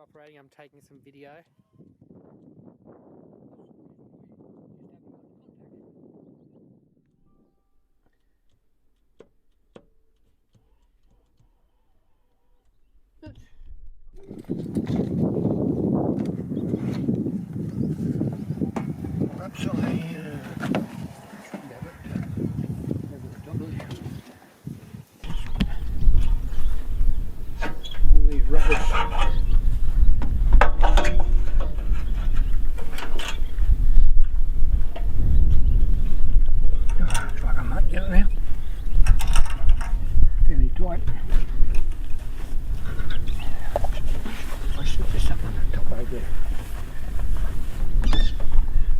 operating. I'm taking some video.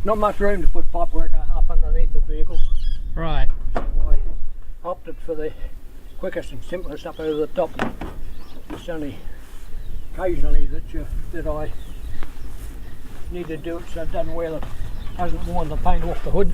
Not much room to put pipework up underneath the vehicle. Right. So I opted for the quickest and simplest up over the top. It's only occasionally that I need to do it so it hasn't worn the paint off the hood.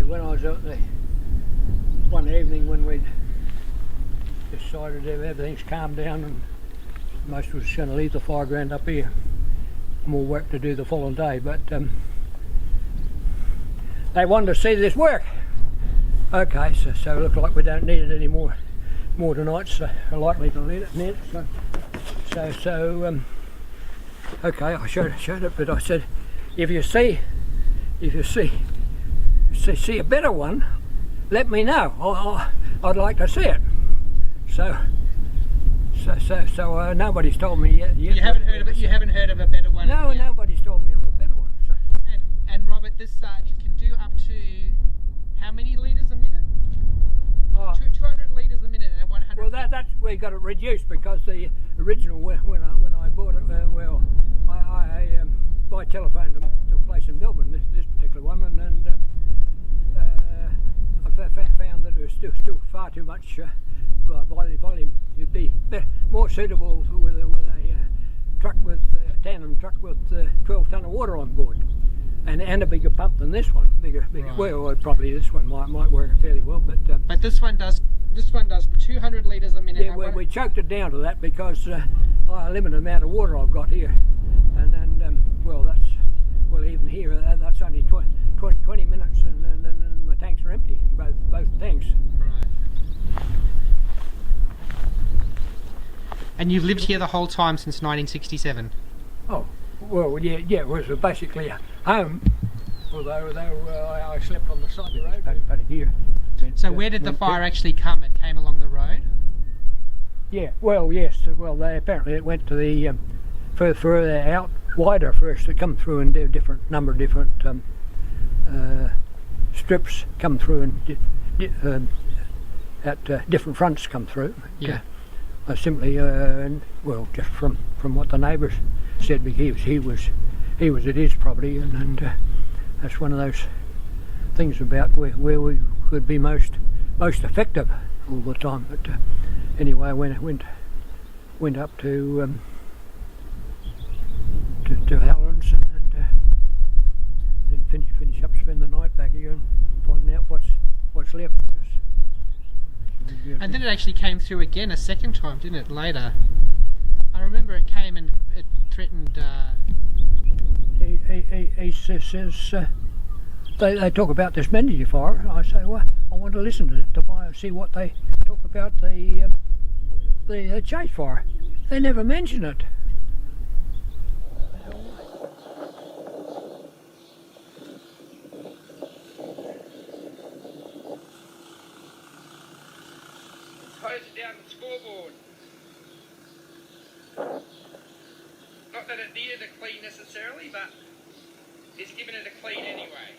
When I was out there one evening when we'd decided everything's calmed down and most was going to leave the fire ground up here, more work to do the following day, but they wanted to see this work. Okay, so it looked like we don't need it anymore tonight, so I'm likely to let it net. So okay, I showed it, but I said if you see a better one, let me know. I'd like to see it. So nobody's told me yet. You haven't heard of it. You haven't heard of a better one. No, nobody's told me of a better one. So. And Robert, this it can do up to how many litres a minute? 200 litres a minute and 100. Well, that's we got it reduced because the original when I bought it, I by telephone to a place in Melbourne, this particular one, and I found that it was still far too much volume. It'd be more suitable with a truck with tandem truck with 12 tonne of water on board, and a bigger pump than this one. Bigger. Right. Well, probably this one might work fairly well, but this one does 200 litres a minute. Yeah, we choked it down to that because a limited amount of water I've got here, and even here that's only 20 minutes, and my tanks are empty, both tanks. Right. And you've lived here the whole time since 1967? Oh, well, yeah, it was basically a home, although I slept on the side of the road about a year. So where did the fire actually come? It came along the road? Yeah, well, yes. Well, it went to the further out, wider first. It come through and do number of different strips come through and at different fronts come through. Yeah. I simply, just from what the neighbours said, because he was at his property, and that's one of those things about where we could be most effective all the time. But anyway, I went up to Halloran's and then finish up, spend the night back here and find out what's left. And then it actually came through again a second time, didn't it, later? I remember it came and it threatened... He says, they talk about this Mendy fire. I say, well, I want to listen to the fire, see what they talk about the chase fire. They never mention it. Posted down the scoreboard. Not that it needed a clean necessarily, but it's given it a clean anyway.